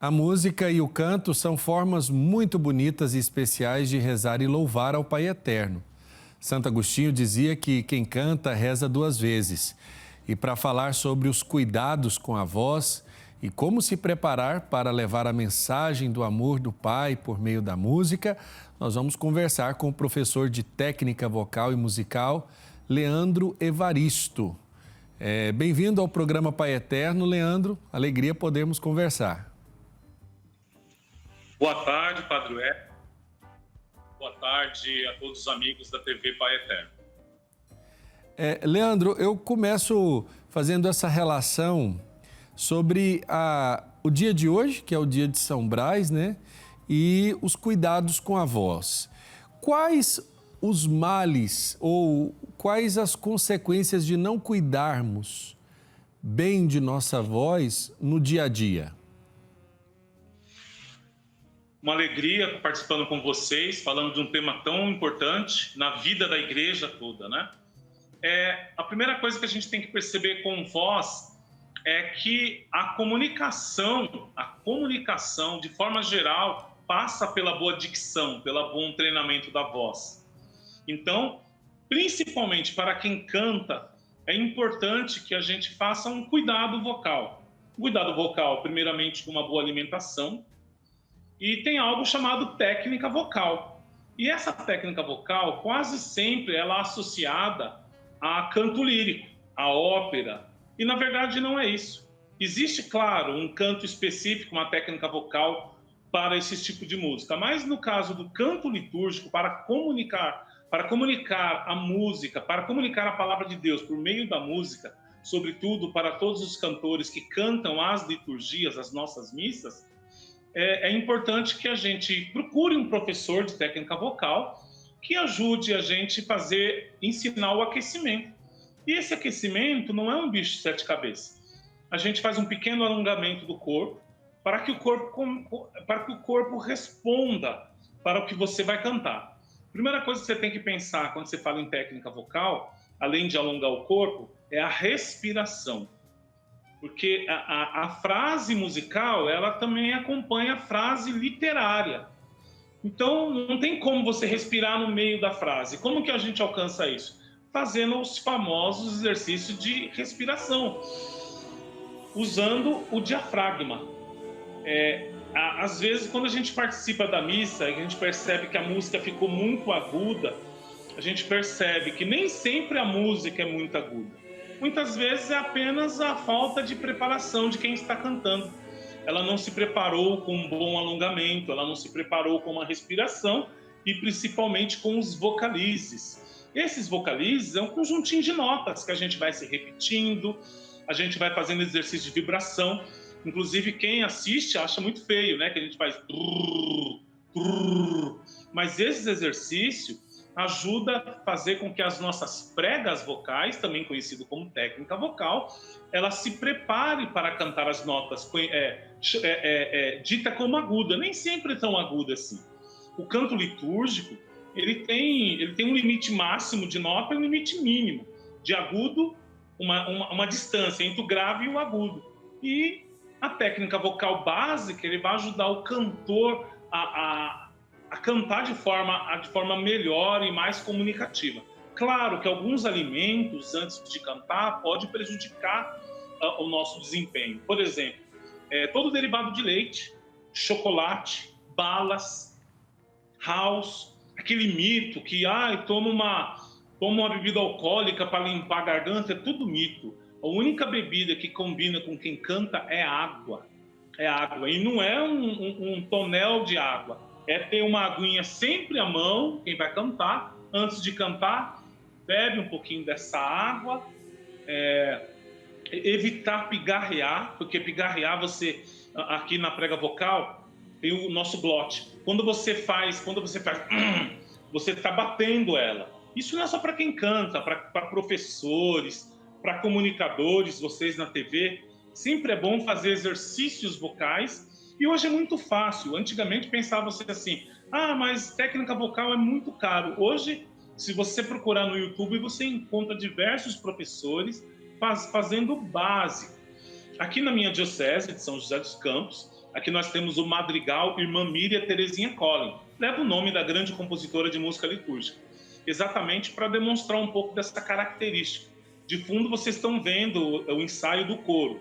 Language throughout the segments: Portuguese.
A música e o canto são formas muito bonitas e especiais de rezar e louvar ao Pai Eterno. Santo Agostinho dizia que quem canta reza duas vezes. E para falar sobre os cuidados com a voz e como se preparar para levar a mensagem do amor do Pai por meio da música, nós vamos conversar com o professor de técnica vocal e musical, Leandro Evaristo. Bem-vindo ao programa Pai Eterno, Leandro. Alegria podermos conversar. Boa tarde, Padre Web. Boa tarde a todos os amigos da TV Pai Eterno. Leandro, eu começo fazendo essa relação sobre o dia de hoje, que é o dia de São Brás, né? E os cuidados com a voz. Quais os males ou quais as consequências de não cuidarmos bem de nossa voz no dia a dia? Uma alegria participando com vocês, falando de um tema tão importante na vida da igreja toda, né? A primeira coisa que a gente tem que perceber com voz é que a comunicação, de forma geral, passa pela boa dicção, pelo bom treinamento da voz. Então, principalmente para quem canta, é importante que a gente faça um cuidado vocal. Cuidado vocal, primeiramente, com uma boa alimentação. E tem algo chamado técnica vocal. E essa técnica vocal, quase sempre, ela é associada a canto lírico, a ópera. E, na verdade, não é isso. Existe, claro, um canto específico, uma técnica vocal para esse tipo de música. Mas, no caso do canto litúrgico, para comunicar a música, para comunicar a palavra de Deus por meio da música, sobretudo para todos os cantores que cantam as liturgias, as nossas missas, é importante que a gente procure um professor de técnica vocal que ajude a gente a ensinar o aquecimento. E esse aquecimento não é um bicho de sete cabeças. A gente faz um pequeno alongamento do corpo para que o corpo responda para o que você vai cantar. A primeira coisa que você tem que pensar quando você fala em técnica vocal, além de alongar o corpo, é a respiração. Porque a frase musical, ela também acompanha a frase literária. Então, não tem como você respirar no meio da frase. Como que a gente alcança isso? Fazendo os famosos exercícios de respiração, usando o diafragma. Às vezes, quando a gente participa da missa e a gente percebe que a música ficou muito aguda, a gente percebe que nem sempre a música é muito aguda. Muitas vezes é apenas a falta de preparação de quem está cantando. Ela não se preparou com um bom alongamento, ela não se preparou com uma respiração e principalmente com os vocalizes. Esses vocalizes é um conjuntinho de notas que a gente vai se repetindo, a gente vai fazendo exercício de vibração. Inclusive quem assiste acha muito feio, né? Que a gente faz... Mas esses exercícios ajuda a fazer com que as nossas pregas vocais, também conhecido como técnica vocal, ela se prepare para cantar as notas dita como aguda, nem sempre tão aguda assim. O canto litúrgico, ele tem um limite máximo de nota e um limite mínimo de agudo, uma distância entre o grave e o agudo. E a técnica vocal básica, ele vai ajudar o cantor a cantar de forma melhor e mais comunicativa. Claro que alguns alimentos, antes de cantar, pode prejudicar o nosso desempenho. Por exemplo, todo derivado de leite, chocolate, balas, house, aquele mito que toma uma bebida alcoólica para limpar a garganta, é tudo mito. A única bebida que combina com quem canta é água. É água, e não é um tonel de água. É ter uma aguinha sempre à mão, quem vai cantar. Antes de cantar, bebe um pouquinho dessa água. Evitar pigarrear, porque pigarrear aqui na prega vocal, tem o nosso glote. Quando você faz, você está batendo ela. Isso não é só para quem canta, para professores, para comunicadores, vocês na TV. Sempre é bom fazer exercícios vocais. E hoje é muito fácil. Antigamente pensava-se assim, mas técnica vocal é muito caro. Hoje, se você procurar no YouTube, você encontra diversos professores fazendo o básico. Aqui na minha diocese de São José dos Campos, aqui nós temos o madrigal Irmã Miriam Terezinha Collin. Leva o nome da grande compositora de música litúrgica, exatamente para demonstrar um pouco dessa característica. De fundo, vocês estão vendo o ensaio do coro.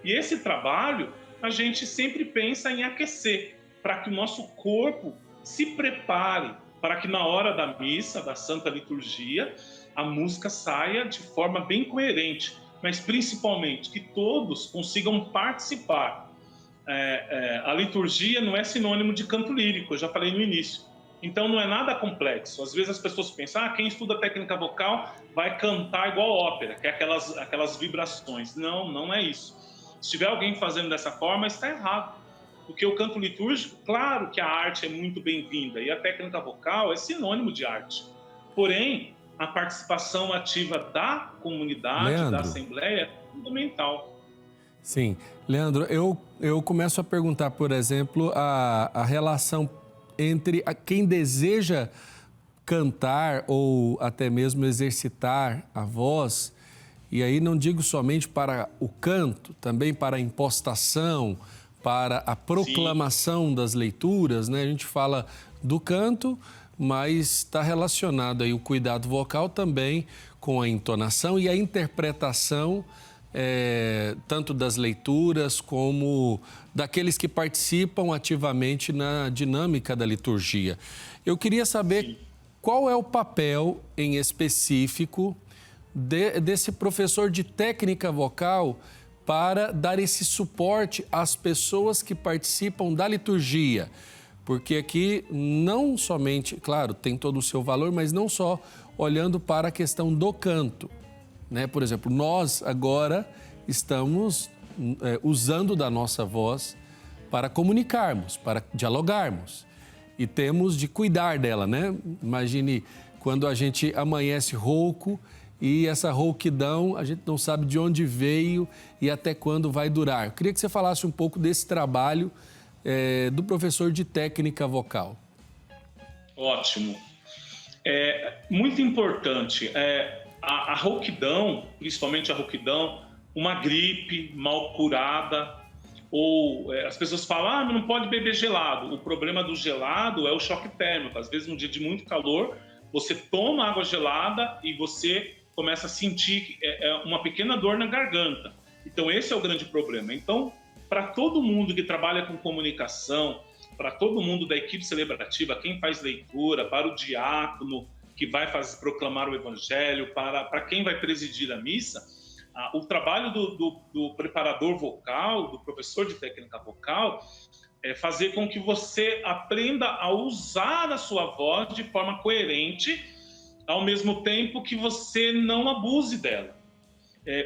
E esse trabalho, a gente sempre pensa em aquecer, para que o nosso corpo se prepare, para que na hora da missa, da Santa Liturgia, a música saia de forma bem coerente, mas principalmente que todos consigam participar. A liturgia não é sinônimo de canto lírico, eu já falei no início. Então não é nada complexo. Às vezes as pessoas pensam, quem estuda técnica vocal vai cantar igual ópera, que é aquelas vibrações. Não, não é isso. Se tiver alguém fazendo dessa forma, está errado. Porque o canto litúrgico, claro que a arte é muito bem-vinda, e a técnica vocal é sinônimo de arte. Porém, a participação ativa da comunidade, Leandro, da Assembleia, é fundamental. Sim. Leandro, eu começo a perguntar, por exemplo, a relação entre quem deseja cantar ou até mesmo exercitar a voz, e aí não digo somente para o canto, também para a impostação, para a proclamação Sim. das leituras, né? A gente fala do canto, mas está relacionado aí o cuidado vocal também com a entonação e a interpretação, tanto das leituras como daqueles que participam ativamente na dinâmica da liturgia. Eu queria saber Sim. qual é o papel em específico desse professor de técnica vocal para dar esse suporte às pessoas que participam da liturgia. Porque aqui não somente, claro, tem todo o seu valor, mas não só olhando para a questão do canto, né? Por exemplo, nós agora estamos usando da nossa voz para comunicarmos, para dialogarmos. E temos de cuidar dela, né? Imagine quando a gente amanhece rouco e essa rouquidão a gente não sabe de onde veio e até quando vai durar. Eu queria que você falasse um pouco desse trabalho do professor de técnica vocal. Ótimo. Muito importante. A rouquidão, principalmente a rouquidão, uma gripe mal curada, ou as pessoas falam, mas não pode beber gelado. O problema do gelado é o choque térmico. Às vezes, num dia de muito calor, você toma água gelada e você começa a sentir uma pequena dor na garganta. Então, esse é o grande problema. Então, para todo mundo que trabalha com comunicação, para todo mundo da equipe celebrativa, quem faz leitura, para o diácono que vai proclamar o evangelho, para quem vai presidir a missa, o trabalho do preparador vocal, do professor de técnica vocal, é fazer com que você aprenda a usar a sua voz de forma coerente, ao mesmo tempo que você não abuse dela.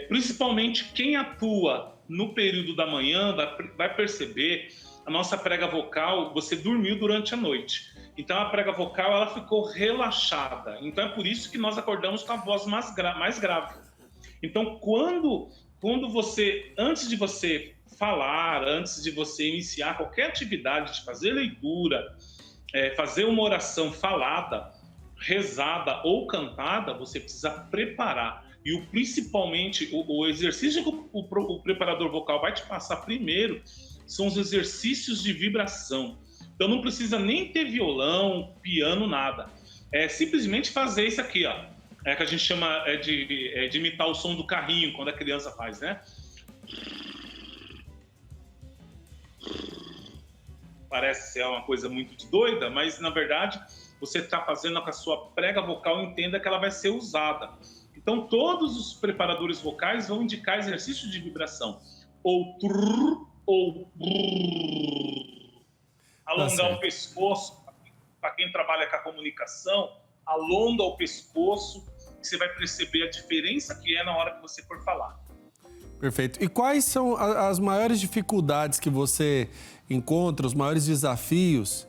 Principalmente quem atua no período da manhã vai perceber a nossa prega vocal, você dormiu durante a noite. Então a prega vocal ela ficou relaxada. Então é por isso que nós acordamos com a voz mais grave. Então quando você, antes de você falar, antes de você iniciar qualquer atividade de fazer leitura, fazer uma oração falada, rezada ou cantada, você precisa preparar. E principalmente o exercício que o preparador vocal vai te passar primeiro são os exercícios de vibração. Então não precisa nem ter violão, piano, nada. É simplesmente fazer isso aqui, ó. Que a gente chama de imitar o som do carrinho quando a criança faz, né? Parece ser uma coisa muito doida, mas na verdade você está fazendo com que a sua prega vocal entenda que ela vai ser usada. Então todos os preparadores vocais vão indicar exercícios de vibração. Ou trrr, ou brrr. Alongar o pescoço, para quem trabalha com a comunicação, alonga o pescoço, e você vai perceber a diferença que é na hora que você for falar. Perfeito. E quais são as maiores dificuldades que você encontra, os maiores desafios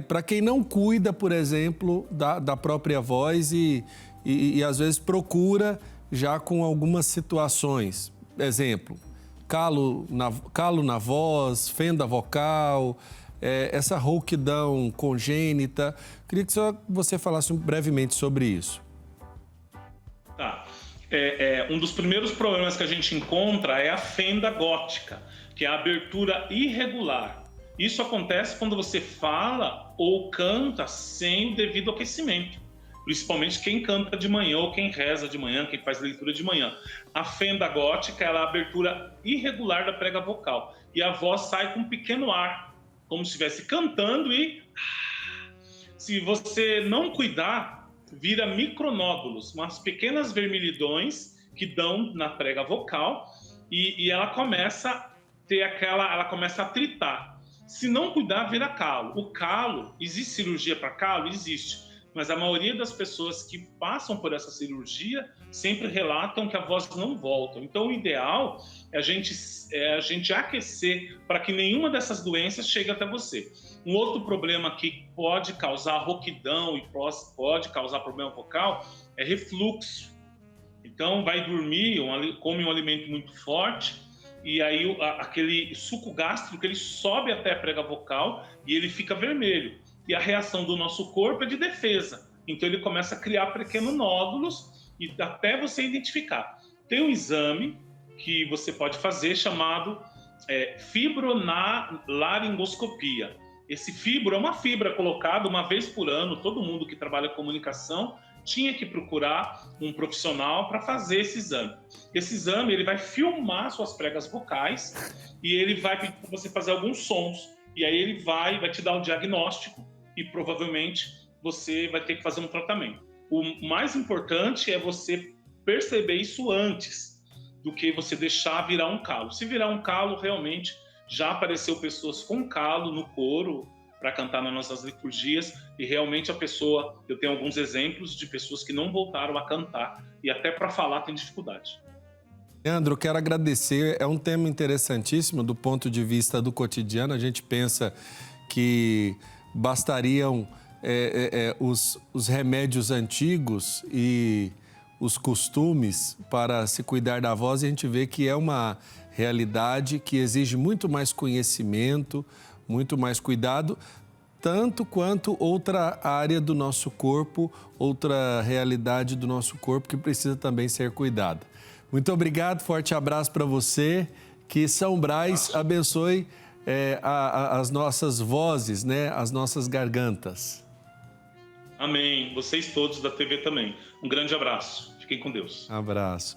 para quem não cuida, por exemplo, da própria voz e às vezes procura já com algumas situações? Exemplo, calo na voz, fenda vocal, essa rouquidão congênita. Queria que você falasse brevemente sobre isso. Tá. Um dos primeiros problemas que a gente encontra é a fenda gótica, que é a abertura irregular. Isso acontece quando você fala ou canta sem o devido aquecimento, principalmente quem canta de manhã ou quem reza de manhã, quem faz leitura de manhã. A fenda gótica é a abertura irregular da prega vocal e a voz sai com um pequeno ar, como se estivesse cantando e... Se você não cuidar, vira micronódulos, umas pequenas vermelhidões que dão na prega vocal e ela começa a ter ela começa a tritar. Se não cuidar, vira calo. O calo, existe cirurgia para calo? Existe. Mas a maioria das pessoas que passam por essa cirurgia sempre relatam que a voz não volta. Então, o ideal é a gente aquecer para que nenhuma dessas doenças chegue até você. Um outro problema que pode causar rouquidão e pode causar problema vocal é refluxo. Então, vai dormir, come um alimento muito forte e aí aquele suco gástrico ele sobe até a prega vocal e ele fica vermelho. E a reação do nosso corpo é de defesa. Então, ele começa a criar pequenos nódulos e até você identificar. Tem um exame que você pode fazer chamado fibronalaringoscopia. Esse fibro é uma fibra colocada uma vez por ano. Todo mundo que trabalha com comunicação tinha que procurar um profissional para fazer esse exame. Esse exame ele vai filmar suas pregas vocais e ele vai pedir para você fazer alguns sons. E aí ele vai te dar um diagnóstico e provavelmente você vai ter que fazer um tratamento. O mais importante é você perceber isso antes do que você deixar virar um calo. Se virar um calo, realmente já apareceu pessoas com calo no coro para cantar nas nossas liturgias e realmente eu tenho alguns exemplos de pessoas que não voltaram a cantar e até para falar tem dificuldade. Leandro, quero agradecer. É um tema interessantíssimo do ponto de vista do cotidiano. A gente pensa que bastariam os remédios antigos e os costumes para se cuidar da voz e a gente vê que é uma realidade que exige muito mais conhecimento, muito mais cuidado, tanto quanto outra área do nosso corpo, outra realidade do nosso corpo que precisa também ser cuidada. Muito obrigado, forte abraço para você, que São Brás abençoe as nossas vozes, né? As nossas gargantas. Amém. Vocês todos da TV também. Um grande abraço. Fiquem com Deus. Abraço.